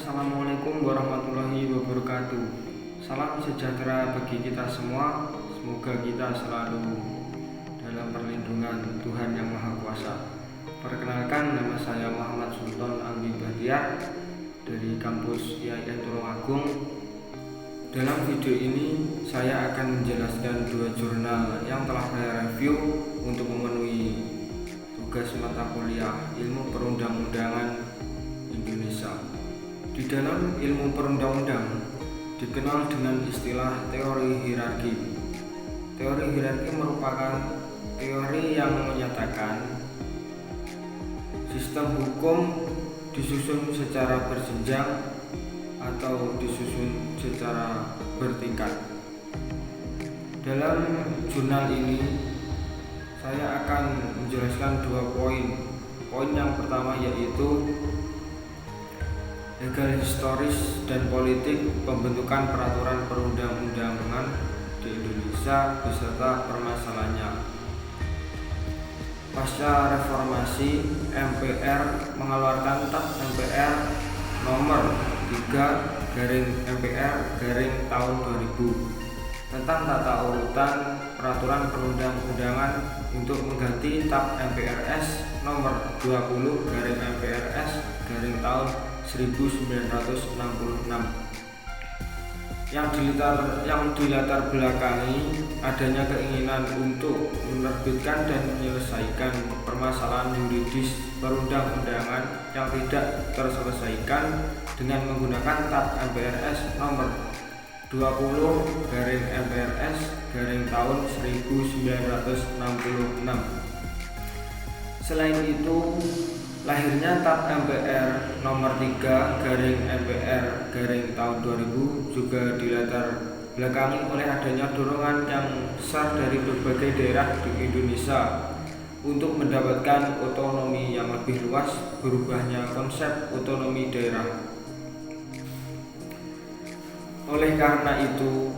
Assalamualaikum warahmatullahi wabarakatuh. Salam sejahtera bagi kita semua. Semoga kita selalu dalam perlindungan Tuhan Yang Maha Kuasa. Perkenalkan, nama saya Muhammad Sultan Anggi Bahtiar dari kampus IAIN Tulungagung. Dalam video ini saya akan menjelaskan dua jurnal yang telah saya review untuk memenuhi tugas mata kuliah Ilmu Perundang-undangan Indonesia. Di dalam ilmu perundang-undang dikenal dengan istilah teori hierarki. Teori hierarki merupakan teori yang menyatakan sistem hukum disusun secara berjenjang atau disusun secara bertingkat. Dalam jurnal ini saya akan menjelaskan dua poin. Poin yang pertama yaitu legal historis dan politik pembentukan peraturan perundang-undangan di Indonesia beserta permasalahannya. Pasca reformasi, MPR mengeluarkan TAP MPR nomor 3/MPR tahun 2000 tentang tata urutan peraturan perundang-undangan untuk mengganti TAP MPRS nomor 20/MPRS tahun 1966 yang dilatar belakangi adanya keinginan untuk menerbitkan dan menyelesaikan permasalahan yuridis perundang-undangan yang tidak terselesaikan dengan menggunakan TAP MPRS nomor 20/MPRS tahun 1966. Selain itu, lahirnya TAP MPR nomor 3/MPR tahun 2000 juga dilatar belakangi oleh adanya dorongan yang besar dari berbagai daerah di Indonesia untuk mendapatkan otonomi yang lebih luas, berubahnya konsep otonomi daerah. Oleh karena itu,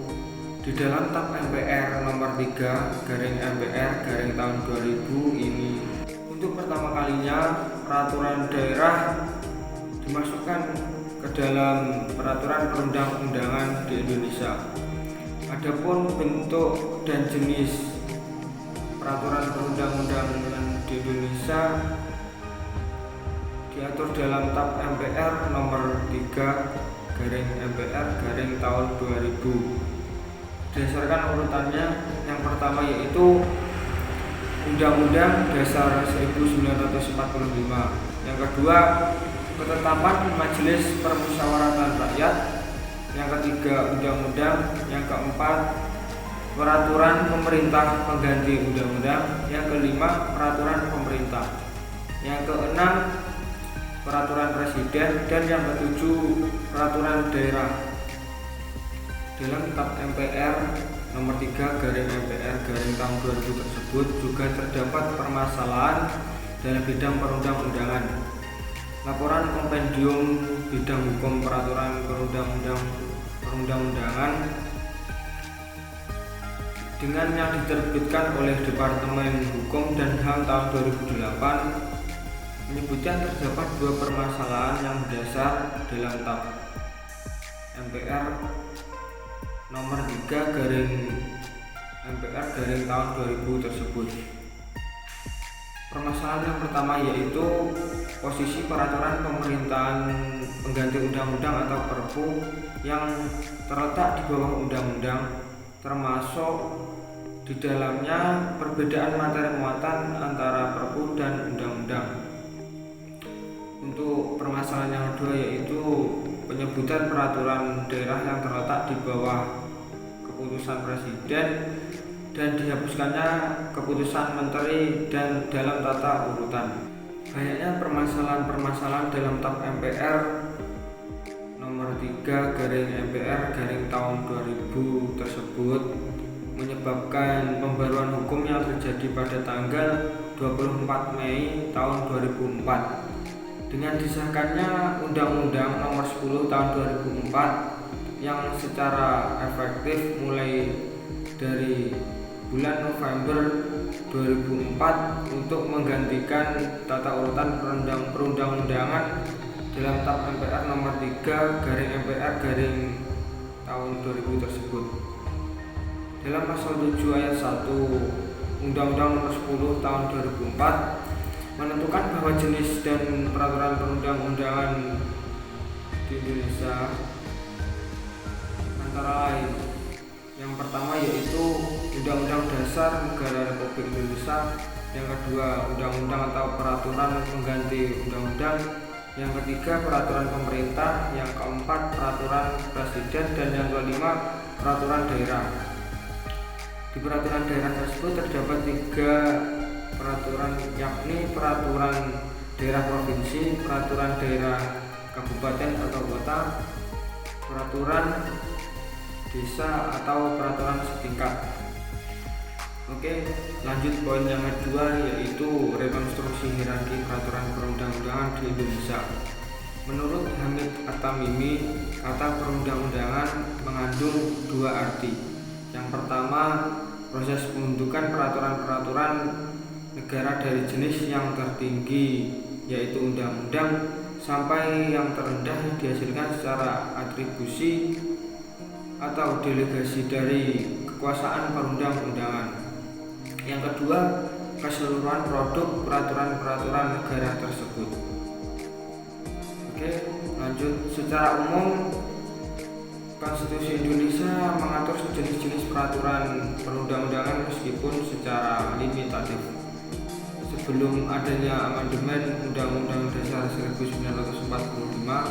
di dalam TAP MPR nomor 3/MPR tahun 2000 ini untuk pertama kalinya peraturan daerah dimasukkan ke dalam peraturan perundang-undangan di Indonesia. Adapun bentuk dan jenis peraturan perundang-undangan di Indonesia diatur dalam TAP MPR nomor 3/MPR tahun 2000. Berdasarkan urutannya, yang pertama yaitu Undang-Undang Dasar 1945. Yang kedua, ketetapan Majelis Permusyawaratan Rakyat. Yang ketiga, undang-undang. Yang keempat, peraturan pemerintah pengganti undang-undang. Yang kelima, peraturan pemerintah. Yang keenam, peraturan presiden. Dan yang ketujuh, peraturan daerah. Dalam TAP MPR nomor 3/MPR tahun 2000 tersebut juga terdapat permasalahan dalam bidang perundang-undangan. Laporan kompendium bidang hukum peraturan perundang-undangan dengan yang diterbitkan oleh Departemen Hukum dan HAM tahun 2008 menyebutkan terdapat dua permasalahan yang mendasar dalam TAP MPR nomor 3/MPR tahun 2000 tersebut. Permasalahan yang pertama yaitu posisi peraturan pemerintahan pengganti undang-undang atau Perpu yang terletak di bawah undang-undang, termasuk di dalamnya perbedaan materi muatan antara Perpu dan undang-undang. Untuk permasalahan yang kedua yaitu penyebutan peraturan daerah yang terletak di bawah keputusan presiden dan dihapuskannya keputusan menteri dan dalam tata urutan. Banyaknya permasalahan-permasalahan dalam TAP MPR nomor 3/MPR tahun 2000 tersebut menyebabkan pembaruan hukum yang terjadi pada tanggal 24 Mei tahun 2004 dengan disahkannya Undang-Undang nomor 10 tahun 2004 yang secara efektif mulai dari bulan November 2004 untuk menggantikan tata urutan perundang-undangan dalam TAP MPR nomor 3/MPR tahun 2000 tersebut. Dalam pasal 7 ayat 1 Undang-Undang nomor 10 tahun 2004 menentukan bahwa jenis dan peraturan perundang-undangan di Indonesia antara lain, yang pertama yaitu Undang-Undang Dasar Negara Republik Indonesia, yang kedua Undang-Undang atau peraturan pengganti undang-undang, yang ketiga peraturan pemerintah, yang keempat peraturan presiden, dan yang kelima peraturan daerah. Di peraturan daerah tersebut terdapat 3 peraturan, yakni peraturan daerah provinsi, peraturan daerah kabupaten atau kota, peraturan desa atau peraturan setingkat. Oke, lanjut poin yang kedua, yaitu rekonstruksi hierarki peraturan perundang-undangan di Indonesia. Menurut Hamid At-Tamimi, kata perundang-undangan mengandung 2 arti. Yang pertama, proses pembentukan peraturan-peraturan negara dari jenis yang tertinggi yaitu undang-undang sampai yang terendah yang dihasilkan secara atribusi atau delegasi dari kekuasaan perundang-undangan. Yang kedua, keseluruhan produk peraturan-peraturan negara tersebut. Oke, lanjut. Secara umum, Konstitusi Indonesia mengatur jenis-jenis peraturan perundang-undangan meskipun secara limitatif. Sebelum adanya amandemen Undang-Undang Dasar 1945,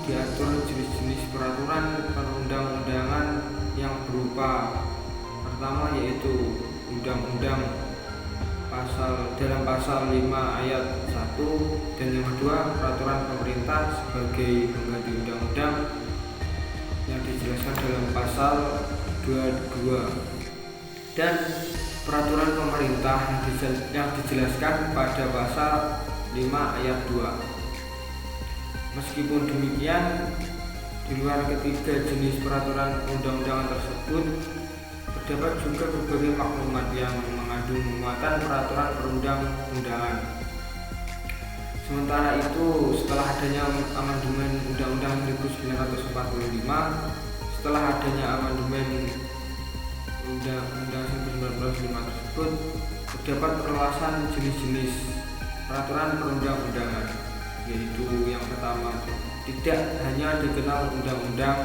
diatur jenis-jenis peraturan perundang-undangan yang berupa pertama yaitu Undang-Undang dalam pasal 5 ayat 1, dan yang kedua peraturan pemerintah sebagai pengganti undang-undang yang dijelaskan dalam pasal 22, dan peraturan pemerintah yang dijelaskan pada pasal 5 ayat 2. Meskipun demikian, di luar ketiga jenis peraturan undang-undangan tersebut terdapat juga berbagai maklumat yang mengandung muatan peraturan perundang-undangan. Sementara itu, setelah adanya amandemen Undang-Undang 1945, setelah adanya amandemen Undang-Undang 1945 tersebut, terdapat perluasan jenis-jenis peraturan perundang-undangan, yaitu yang pertama, tidak hanya dikenal undang-undang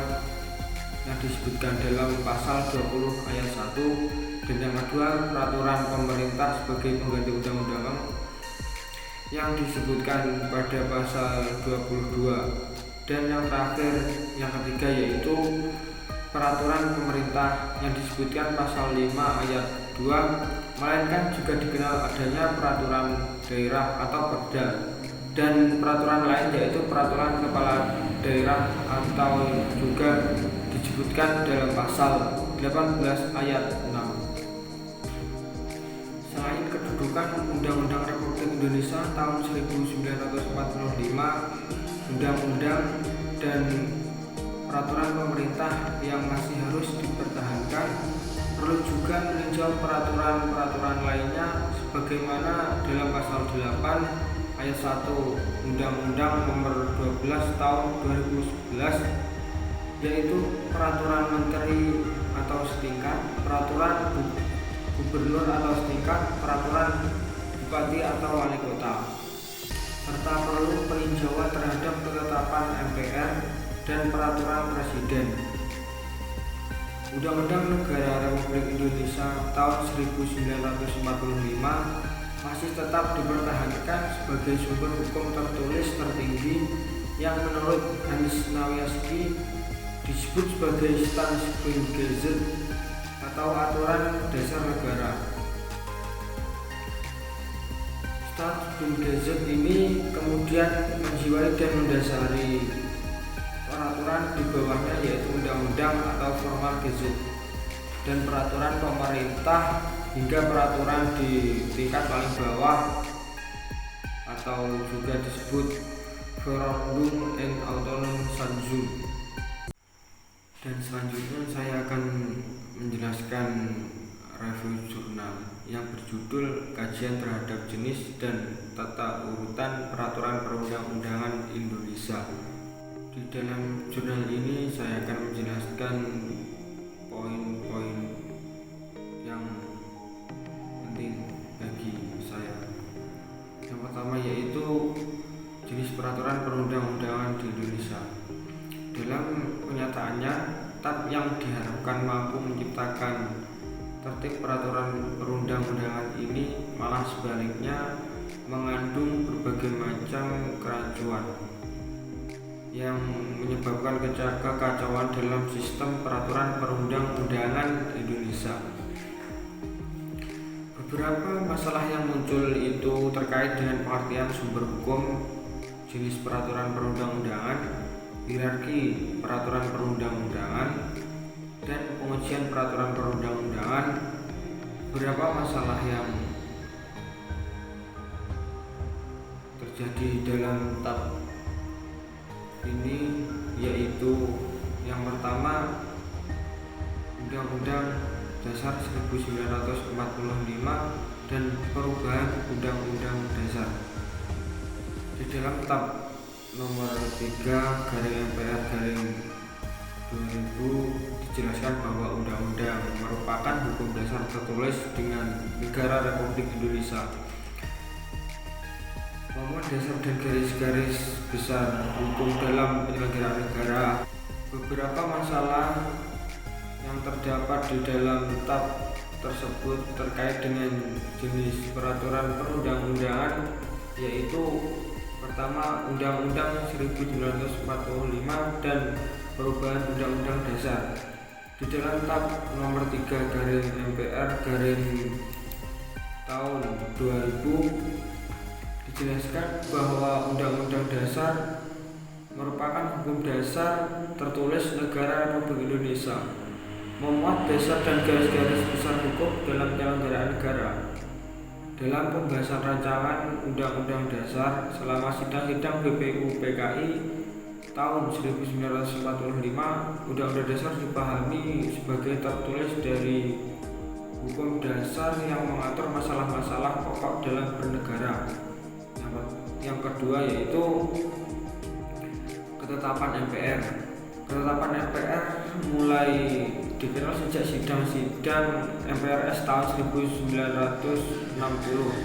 yang disebutkan dalam pasal 20 ayat 1, dan yang kedua peraturan pemerintah sebagai pengganti undang-undang yang disebutkan pada pasal 22, dan yang terakhir yang ketiga yaitu peraturan pemerintah yang disebutkan pasal 5 ayat 2, melainkan juga dikenal adanya peraturan daerah atau Perda, dan peraturan lain yaitu peraturan kepala daerah atau juga disebutkan dalam pasal 18 ayat 6. Selain kedudukan Undang-Undang Republik Indonesia tahun 1945, undang-undang dan peraturan pemerintah yang masih harus dipertahankan, perlu juga meninjau peraturan-peraturan lainnya sebagaimana dalam pasal 8 ayat 1 Undang-Undang nomor 12 tahun 2011, yaitu peraturan menteri atau setingkat, peraturan gubernur atau setingkat, peraturan bupati atau wali kota, serta perlu peninjauan terhadap ketetapan MPR dan peraturan presiden. Undang-Undang Negara Republik Indonesia tahun 1945 masih tetap dipertahankan sebagai sumber hukum tertulis tertinggi yang menurut Hans Nawiaski disebut sebagai Staatsgrondgesetz atau aturan dasar negara. Staatsgrondgesetz ini kemudian menjiwai dan mendasari peraturan di bawahnya yaitu undang-undang atau formal gazette, dan peraturan pemerintah hingga peraturan di tingkat paling bawah atau juga disebut Verordnung en Autonomie Sanzun. Dan selanjutnya saya akan menjelaskan review jurnal. Nasional yang berjudul Kajian Terhadap Jenis dan Tata Urutan Peraturan Perundang-undangan Indonesia. Di dalam jurnal ini saya akan menjelaskan poin-poin yang penting bagi saya. Yang pertama yaitu jenis peraturan perundang-undangan di Indonesia. Dalam kenyataannya, TAP yang diharapkan mampu menciptakan tertib peraturan perundang-undangan ini malah sebaliknya mengandung berbagai macam kerancuan yang menyebabkan kekacauan dalam sistem peraturan perundang-undangan Indonesia. Beberapa masalah yang muncul itu terkait dengan pengertian sumber hukum, jenis peraturan perundang-undangan, hierarki peraturan perundang-undangan, dan pengujian peraturan perundang-undangan. Beberapa masalah yang terjadi dalam TAP ini yaitu yang pertama, Undang-Undang Dasar 1945 dan perubahan Undang-Undang Dasar. Di dalam TAP nomor 3/MPR/2000 dijelaskan bahwa undang-undang merupakan hukum dasar tertulis dengan negara Republik Indonesia. Memuat dasar dan garis-garis besar hukum dalam penyelenggaraan negara. Beberapa masalah yang terdapat di dalam TAP tersebut terkait dengan jenis peraturan perundang-undangan, yaitu pertama, Undang-Undang 1945 dan perubahan Undang-Undang Dasar. Di dalam TAP nomor 3/MPR/tahun 2000 dijelaskan bahwa Undang-Undang Dasar merupakan hukum dasar tertulis negara Republik Indonesia, memuat dasar dan garis-garis besar hukum dalam penyelenggaraan negara. Dalam pembahasan rancangan Undang-Undang Dasar selama sidang-sidang BPUPKI tahun 1945, Undang-Undang Dasar dipahami sebagai tertulis dari hukum dasar yang mengatur masalah-masalah pokok dalam bernegara. Yang kedua yaitu ketetapan MPR. Ketetapan MPR mulai dikenal sejak sidang-sidang MPRS tahun 1960.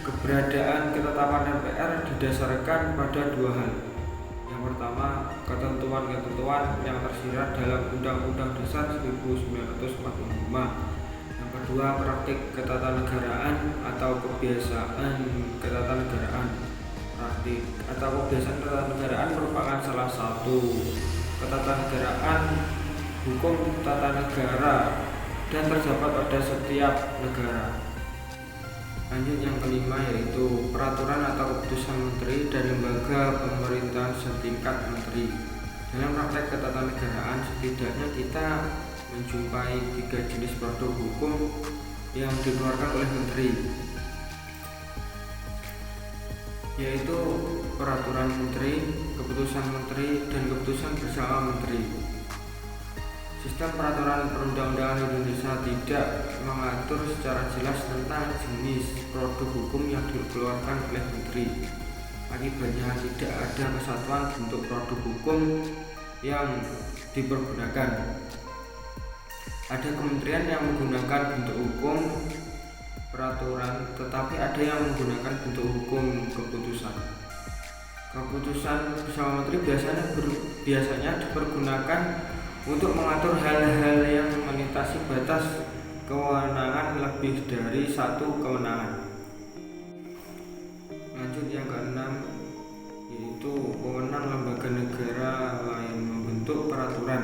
Keberadaan ketetapan MPR didasarkan pada dua hal. Yang pertama, ketentuan-ketentuan yang tersirat dalam Undang-Undang Dasar 1945. Yang kedua, praktik ketatanegaraan atau kebiasaan ketatanegaraan. Praktik atau kebiasaan ketatanegaraan merupakan salah satu ketatanegaraan hukum tata negara dan terdapat pada setiap negara. Lanjut yang kelima yaitu peraturan atau keputusan menteri dan lembaga pemerintahan setingkat menteri. Dalam praktek ketatanegaraan setidaknya kita menjumpai 3 jenis produk hukum yang dikeluarkan oleh menteri, yaitu peraturan menteri, keputusan menteri, dan keputusan bersama menteri. Sistem peraturan perundang-undangan Indonesia tidak mengatur secara jelas tentang jenis produk hukum yang dikeluarkan oleh menteri. Akibatnya tidak ada kesatuan bentuk produk hukum yang dipergunakan. Ada kementerian yang menggunakan bentuk hukum peraturan, tetapi ada yang menggunakan bentuk hukum keputusan. Keputusan bersama menteri biasanya dipergunakan untuk mengatur hal-hal yang melintasi batas kewenangan lebih dari satu kewenangan. Lanjut yang keenam yaitu wewenang lembaga negara lain membentuk peraturan.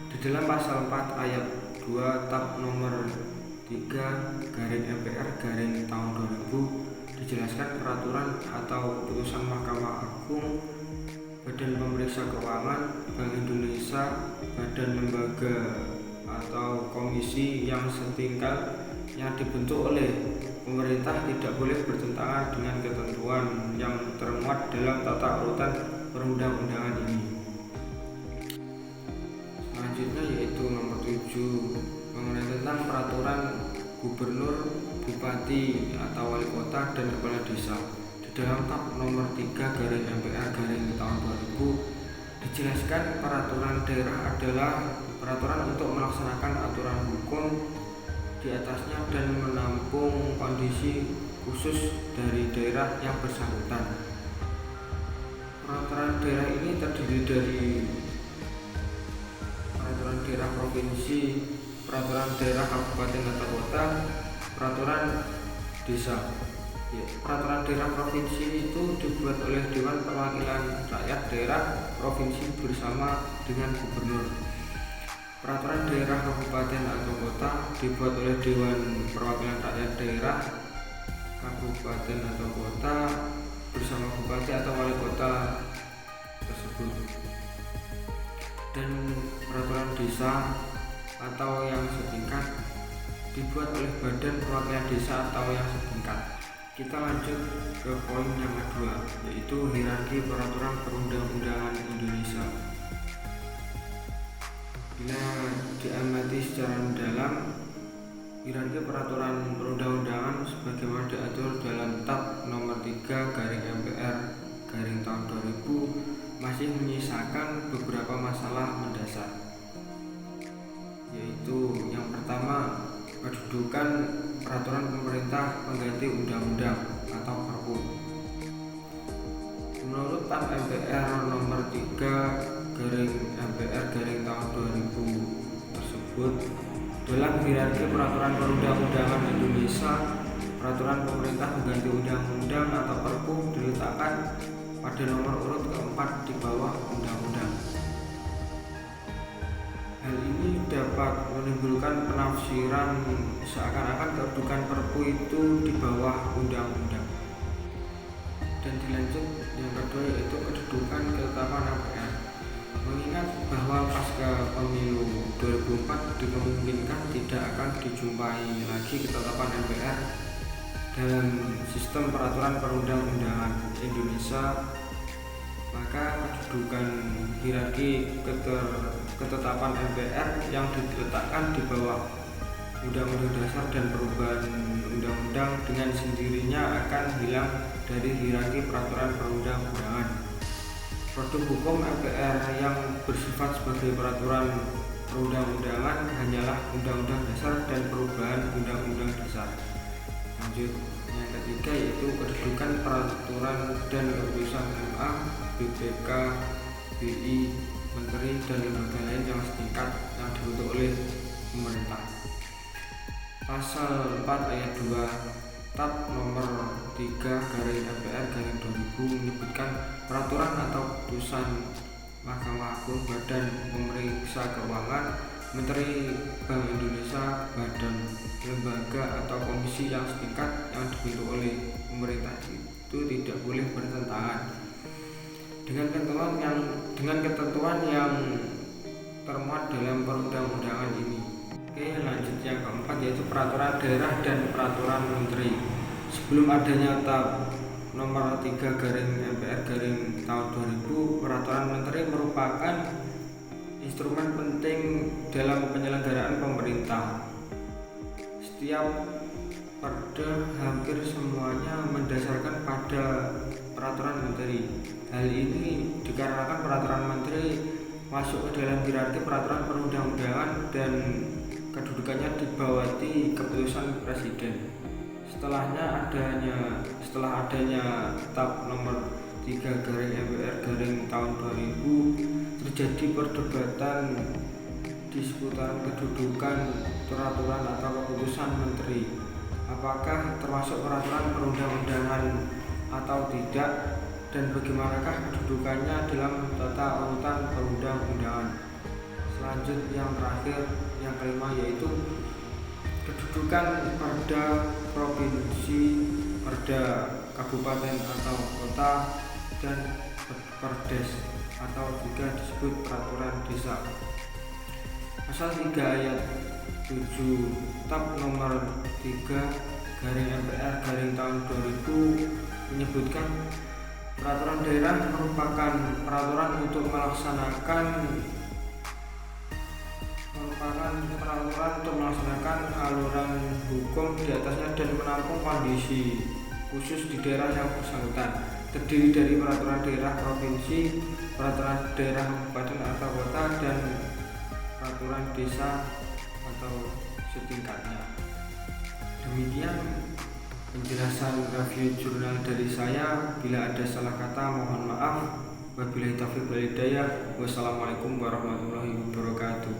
Di dalam pasal 4 ayat 2 TAP nomor 3/MPR/tahun 2000 dijelaskan peraturan atau putusan Mahkamah Agung, Badan Pemeriksa Keuangan, Bank Indonesia, badan lembaga atau komisi yang setingkat yang dibentuk oleh pemerintah tidak boleh bertentangan dengan ketentuan yang termuat dalam tata urutan perundang-undangan ini. Selanjutnya yaitu nomor 7 mengenai tentang peraturan gubernur bupati atau wali kota dan kepala desa. Di dalam TAP nomor 3/MPR tahun 2000 dijelaskan peraturan daerah adalah peraturan untuk melaksanakan aturan hukum di atasnya dan menampung kondisi khusus dari daerah yang bersangkutan. Peraturan daerah ini terdiri dari peraturan daerah provinsi, peraturan daerah kabupaten atau kota, peraturan desa. Peraturan daerah provinsi itu dibuat oleh Dewan Perwakilan Rakyat Daerah Provinsi bersama dengan Gubernur. Peraturan daerah kabupaten atau kota dibuat oleh Dewan Perwakilan Rakyat Daerah Kabupaten atau kota bersama bupati atau wali kota tersebut. Dan peraturan desa atau yang setingkat dibuat oleh Badan Perwakilan Desa atau yang setingkat. Kita lanjut ke poin yang kedua, yaitu hierarki peraturan perundang-undangan Indonesia. Bila diamati secara mendalam, hierarki peraturan perundang-undangan sebagaimana diatur dalam TAP nomor 3/MPR tahun 2000 masih menyisakan beberapa masalah mendasar, yaitu yang pertama, kedudukan peraturan pemerintah pengganti undang-undang atau Perpu. Menurut TAP MPR nomor 3/MPR tahun 2000 tersebut, dalam hierarki peraturan perundang-undangan Indonesia, peraturan pemerintah pengganti undang-undang atau Perpu diletakkan pada nomor urut keempat di bawah undang-undang. Hal ini dapat menimbulkan penafsiran seakan-akan kedudukan Perpu itu di bawah undang-undang. Dan dilanjut yang kedua, yaitu kedudukan ketetapan MPR. Mengingat bahwa pasca pemilu 2004 dimungkinkan tidak akan dijumpai lagi ketetapan MPR dalam sistem peraturan perundang-undangan Indonesia, maka kedudukan hierarki ketetapan MPR yang diletakkan di bawah Undang-Undang Dasar dan perubahan undang-undang dengan sendirinya akan hilang dari hierarki peraturan perundang-undangan. Produk hukum MPR yang bersifat sebagai peraturan perundang-undangan hanyalah Undang-Undang Dasar dan perubahan Undang-Undang Dasar. Lanjut, yang ketiga yaitu kedudukan peraturan dan keputusan MA, BPK, BI, Menteri dan lembaga lain yang setingkat yang dibentuk oleh pemerintah. Pasal 4 ayat 2 TAP nomor 3/MPR 2000 menyebutkan peraturan atau keputusan Mahkamah Agung, Badan Pemeriksa Keuangan, Menteri Bank Indonesia, badan, lembaga atau komisi yang setingkat yang dibentuk oleh pemerintah itu tidak boleh bertentangan dengan ketentuan yang termuat dalam perundang-undangan ini. Oke, lanjut yang keempat, yaitu peraturan daerah dan peraturan menteri. Sebelum adanya TAP nomor 3/MPR tahun 2000, peraturan menteri merupakan instrumen penting dalam penyelenggaraan pemerintah. Setiap perda hampir semuanya mendasarkan pada peraturan menteri. Hal ini dikarenakan peraturan menteri masuk ke dalam hierarki peraturan perundang-undangan dan kedudukannya dibawati keputusan presiden. Setelah adanya TAP nomor 3/MPR tahun 2000, terjadi perdebatan di seputaran kedudukan peraturan atau keputusan menteri, apakah termasuk peraturan perundang-undangan atau tidak, dan bagaimanakah kedudukannya dalam tata urutan perundang-undangan. Selanjutnya yang terakhir, yang kelima, yaitu kedudukan perda provinsi, perda kabupaten atau kota, dan perdes atau juga disebut peraturan desa. Pasal 3 ayat 7 TAP nomor 3/MPR tahun 2000 menyebutkan peraturan daerah merupakan peraturan untuk melaksanakan merupakan peraturan untuk melaksanakan aluran hukum di atasnya dan menampung kondisi khusus di daerah yang bersangkutan, terdiri dari peraturan daerah provinsi, peraturan daerah kabupaten atau kota, dan peraturan desa atau setingkatnya. Demikian penjelasan review jurnal dari saya. Bila ada salah kata mohon maaf. Wabillahi taufiq wal hidayah. Wassalamualaikum warahmatullahi wabarakatuh.